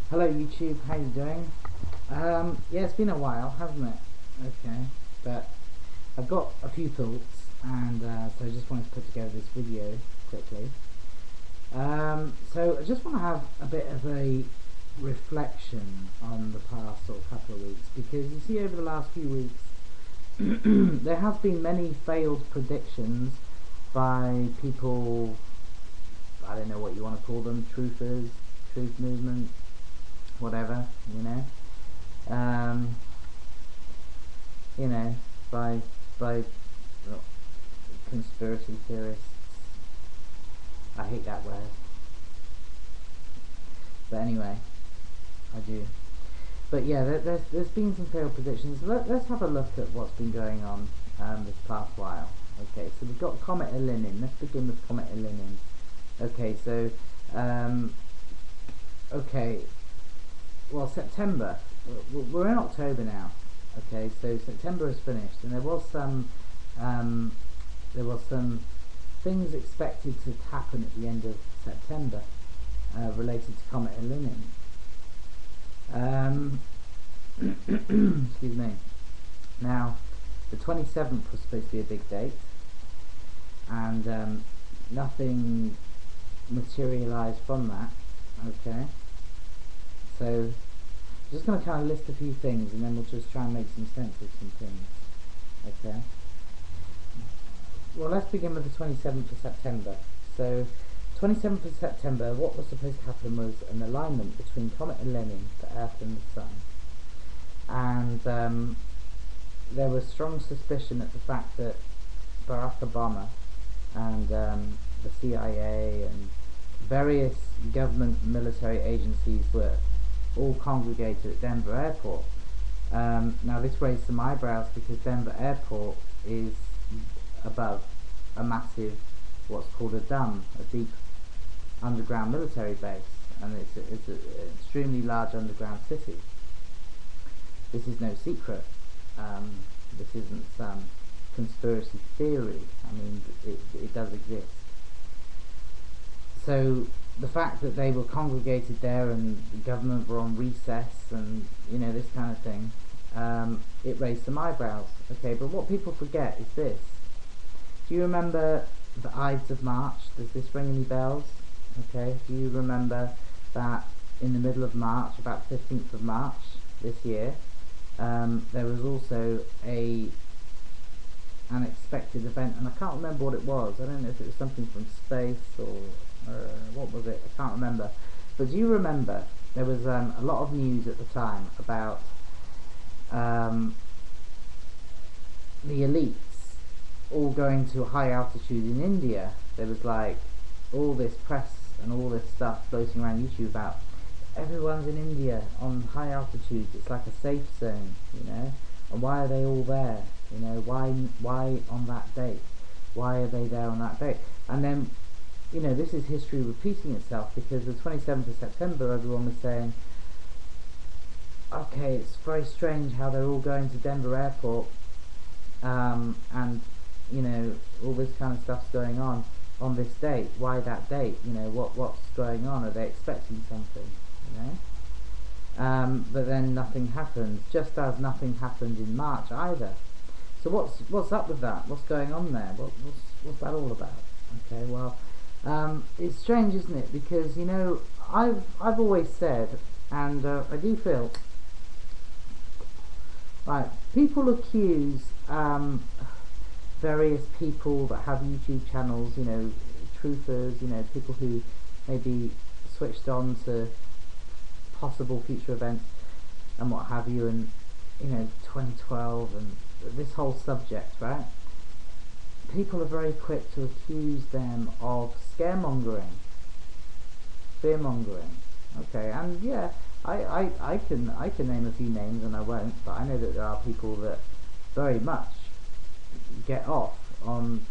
Hello YouTube, how you doing? Yeah, it's been a while, hasn't it? Okay, but I've got a few thoughts, and so I just wanted to put together this video quickly. So I just want to have a bit of a reflection on the past sort of couple of weeks, because you see over the last few weeks there has been many failed predictions by people, I don't know what you want to call them, truthers, truth movement, whatever, um, you know, by well, conspiracy theorists. I hate that word, but anyway, I do. But yeah, there's been some failed predictions. Let's have a look at what's been going on this past while. Okay, so we've got Comet Elenin. Let's begin with Comet Elenin. Okay, so okay, well, September. We're in October now. Okay, so September is finished, and there was some things expected to happen at the end of September related to Comet Elenin. Excuse me. Now, the 27th was supposed to be a big date, and nothing materialised from that. Okay, so I'm just going to kind of list a few things, and then we'll just try and make some sense of some things. Okay. Well, let's begin with the 27th of September. So, 27th of September, what was supposed to happen was an alignment between Comet Elenin, the Earth and the Sun. And there was strong suspicion at the fact that Barack Obama and the CIA and various government military agencies were all congregated at Denver Airport. Now this raised some eyebrows because Denver Airport is above a massive, what's called a DUM, a deep underground military base, and it's an extremely large underground city. This is no secret. This isn't some conspiracy theory. I mean, it does exist. So the fact that they were congregated there and the government were on recess and this kind of thing, it raised some eyebrows. Okay, but what people forget is this. Do you remember the Ides of March? Does this ring any bells? Okay, do you remember that in the middle of March, about 15th of March this year, there was also an unexpected event, and I can't remember what it was. I don't know if it was something from space or what was it? I can't remember. But do you remember there was a lot of news at the time about the elites all going to a high altitude in India? There was like all this press and all this stuff floating around YouTube about everyone's in India on high altitudes. It's like a safe zone, and why are they all there? Why on that date? Why are they there on that date? And then this is history repeating itself, because the 27th of September everyone was saying, okay, it's very strange how they're all going to Denver Airport, and all this kind of stuff's going on this date. Why that date? What's going on? Are they expecting something? But then nothing happens, just as nothing happened in March either. So what's up with that? What's going on there? What's that all about? Okay, well, it's strange, isn't it? Because I've always said, and I do feel like people accuse various people that have YouTube channels, truthers, people who may be switched on to possible future events and what have you, and 2012 and this whole subject, right? People are very quick to accuse them of scaremongering, fearmongering. Okay, and yeah, I can name a few names, and I won't, but I know that there are people that very much get off on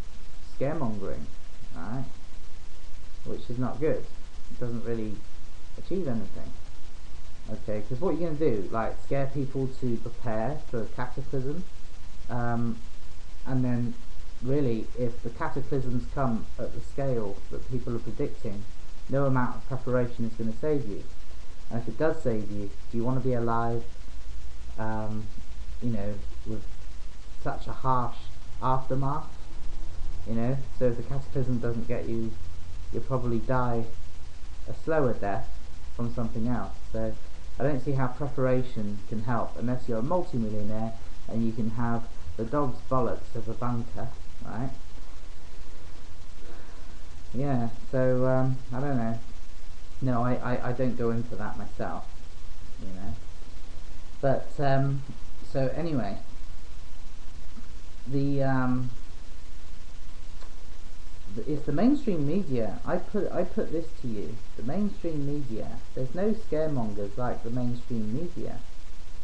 scaremongering, right? Which is not good. It doesn't really achieve anything. Okay, because what you're going to do, like scare people to prepare for a cataclysm, and then really, if the cataclysms come at the scale that people are predicting, no amount of preparation is going to save you. And if it does save you, do you want to be alive, you know, with such a harsh aftermath? You know, so if the cataclysm doesn't get you, you'll probably die a slower death from something else. So I don't see how preparation can help unless you're a multi-millionaire and you can have the dog's bollocks of a bunker, right? Yeah, so I don't know. No, I don't go into that myself, you know. But so anyway, it's the mainstream media. I put this to you. The mainstream media. There's no scaremongers like the mainstream media,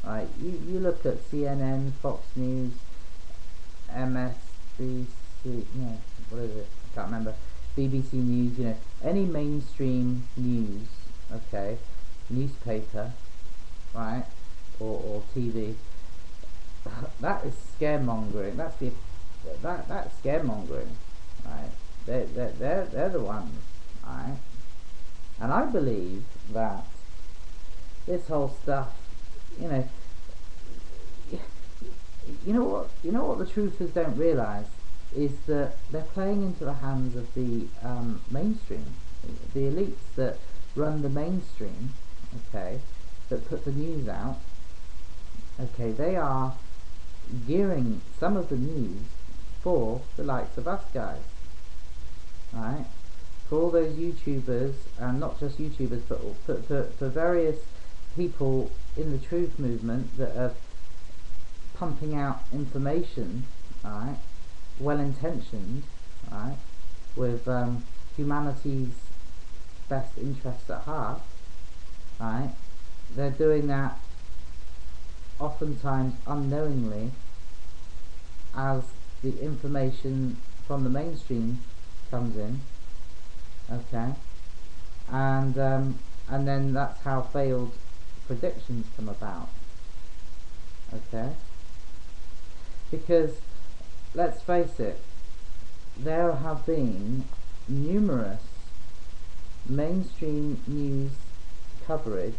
right? You look at CNN, Fox News, MSBC. Yeah, what is it? I can't remember. BBC News. You know, any mainstream news. Okay, newspaper, right, or TV. That is scaremongering. That's scaremongering, right? They're the ones, right? And I believe that this whole stuff, you know, you know what the truthers don't realise is that they're playing into the hands of the mainstream, the elites that run the mainstream, okay, that put the news out, okay, they are gearing some of the news for the likes of us guys, right? For all those YouTubers, and not just YouTubers, but for various people in the truth movement that are pumping out information, right, well-intentioned, right, with humanity's best interests at heart, right, they're doing that oftentimes unknowingly as the information from the mainstream comes in, okay, and then that's how failed predictions come about, okay, because let's face it, there have been numerous mainstream news coverage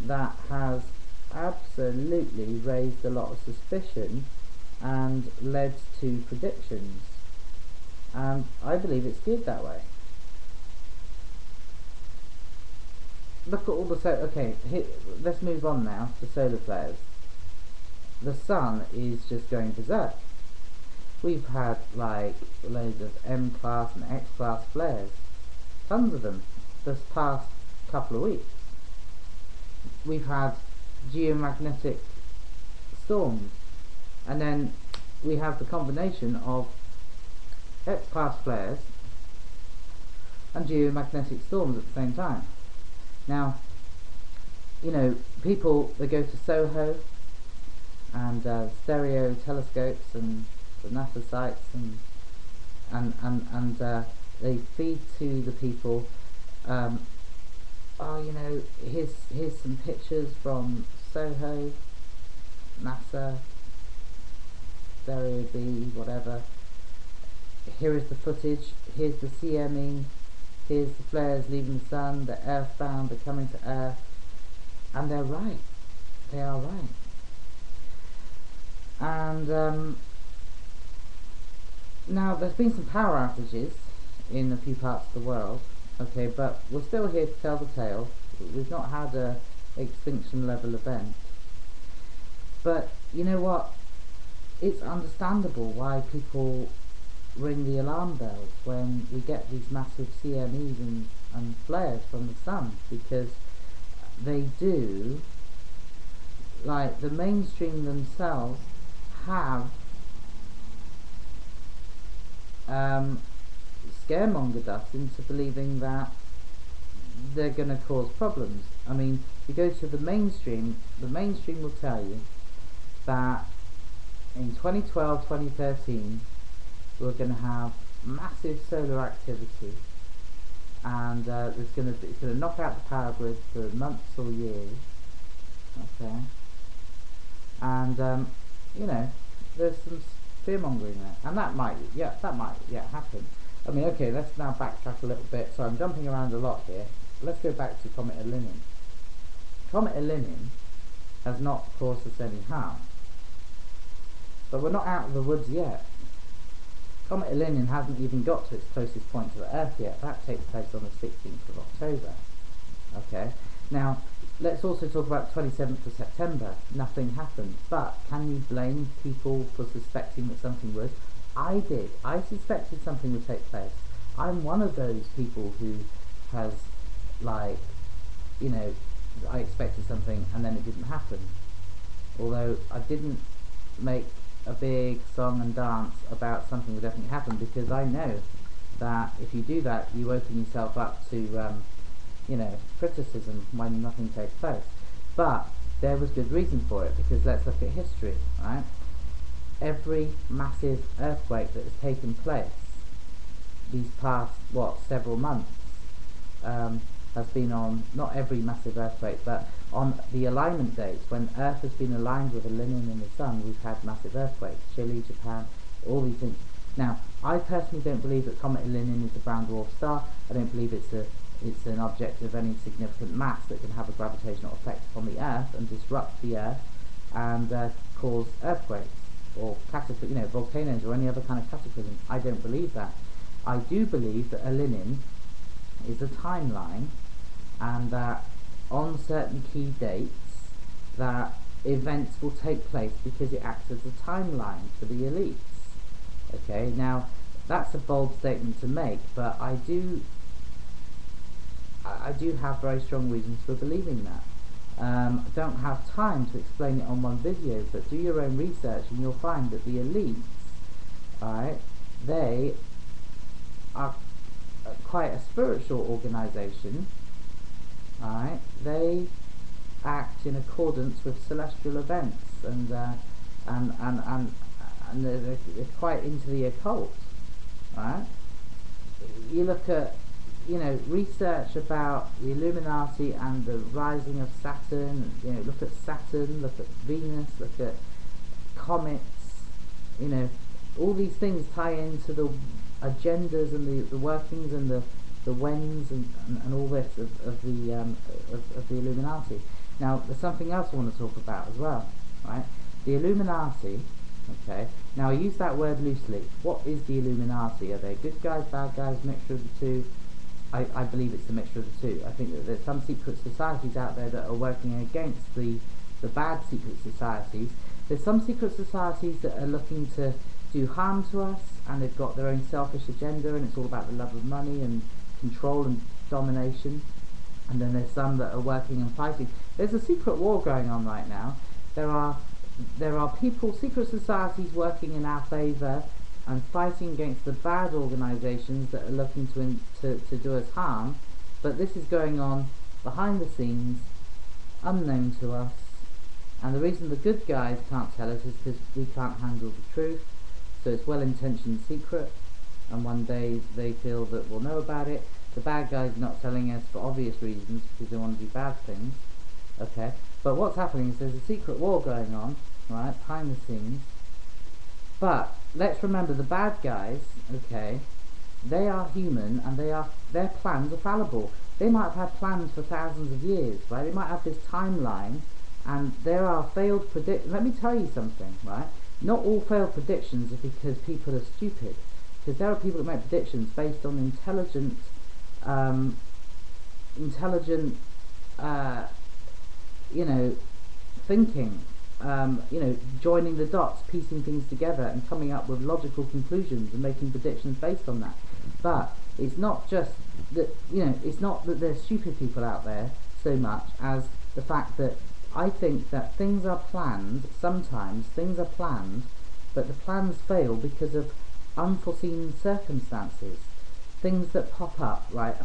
that has absolutely raised a lot of suspicion and led to predictions, and I believe it's good that way. Look at all the okay, let's move on now to solar flares. The sun is just going berserk. We've had like loads of M class and X class flares, tons of them this past couple of weeks. We've had geomagnetic storms, and then we have the combination of X class flares and geomagnetic storms at the same time. Now, you know, people, they go to SOHO and stereo telescopes and the NASA sites, and they feed to the people, oh, you know, here's some pictures from SOHO, NASA, stereo B, whatever. Here is the footage, here's the CME, here's the flares leaving the sun, they're earthbound, they're coming to Earth, and they're right, they are right. And now there's been some power outages in a few parts of the world, okay, but we're still here to tell the tale. We've not had a extinction level event, but you know what, it's understandable why people ring the alarm bells when we get these massive CMEs and flares from the sun, because they do, like the mainstream themselves have scaremongered us into believing that they're going to cause problems. I mean, you go to the mainstream will tell you that in 2012, 2013 we're going to have massive solar activity, and it's going to knock out the power grid for months or years, okay, and you know, there's some fear mongering there, and that might happen. I mean, okay, let's now backtrack a little bit. So I'm jumping around a lot here, let's go back to Comet Elenin. Comet Elenin has not caused us any harm, but we're not out of the woods yet. Comet Elenin hasn't even got to its closest point to the Earth yet. That takes place on the 16th of October. Okay, now let's also talk about 27th of September. Nothing happened, but can you blame people for suspecting that something would? I did. I suspected something would take place. I'm one of those people who has, like, you know, I expected something and then it didn't happen. Although I didn't make a big song and dance about something will definitely happen, because I know that if you do that, you open yourself up to you know, criticism when nothing takes place. But there was good reason for it, because let's look at history, right? Every massive earthquake that has taken place these past, several months, has been on, not every massive earthquake, but on the alignment dates, when Earth has been aligned with Elenin in the Sun, we've had massive earthquakes. Chile, Japan, all these things. Now, I personally don't believe that Comet Elenin is a brown dwarf star. I don't believe it's an object of any significant mass that can have a gravitational effect upon the Earth and disrupt the Earth and cause earthquakes or volcanoes or any other kind of cataclysm. I don't believe that. I do believe that Elenin is a timeline, and that on certain key dates that events will take place because it acts as a timeline for the elites. Okay, now that's a bold statement to make, but I do have very strong reasons for believing that. I don't have time to explain it on one video, but do your own research and you'll find that the elites, alright, they are quite a spiritual organisation. Alright, they act in accordance with celestial events, and they're quite into the occult. Right? You look at, research about the Illuminati and the rising of Saturn. Look at Saturn, look at Venus, look at comets. All these things tie into the agendas and the workings and the whens and all this of the Illuminati. Now, there's something else I want to talk about as well, right? The Illuminati. Okay. Now, I use that word loosely. What is the Illuminati? Are they good guys, bad guys, mixture of the two? I believe it's a mixture of the two. I think that there's some secret societies out there that are working against the bad secret societies. There's some secret societies that are looking to do harm to us, and they've got their own selfish agenda, and it's all about the love of money and control and domination. And then there's some that are working and fighting. There's a secret war going on right now. There are people, secret societies working in our favour and fighting against the bad organisations that are looking to do us harm. But this is going on behind the scenes, unknown to us. And the reason the good guys can't tell us is because we can't handle the truth. So it's well-intentioned secret, and one day they feel that we'll know about it. The bad guys are not telling us for obvious reasons, because they want to do bad things. Okay, but what's happening is there's a secret war going on, right, behind the scenes. But let's remember, the bad guys, okay, they are human, and their plans are fallible. They might have had plans for thousands of years, right? They might have this timeline, and there are failed predictions. Let me tell you something, right? Not all failed predictions are because people are stupid, because there are people that make predictions based on intelligent thinking, joining the dots, piecing things together, and coming up with logical conclusions and making predictions based on that. But it's not just that, it's not that there's stupid people out there so much as the fact that I think that things are planned. Sometimes things are planned, but the plans fail because of unforeseen circumstances. Things that pop up, right?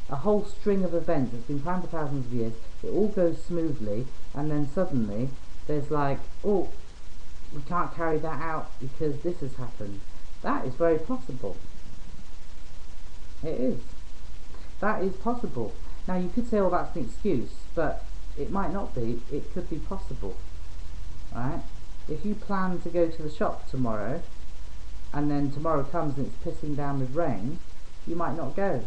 A whole string of events that's been planned for thousands of years, it all goes smoothly, and then suddenly there's like, oh, we can't carry that out because this has happened. That is very possible. It is. That is possible. Now, you could say, oh, that's an excuse, but it might not be. It could be possible, right? If you plan to go to the shop tomorrow, and then tomorrow comes and it's pissing down with rain, you might not go.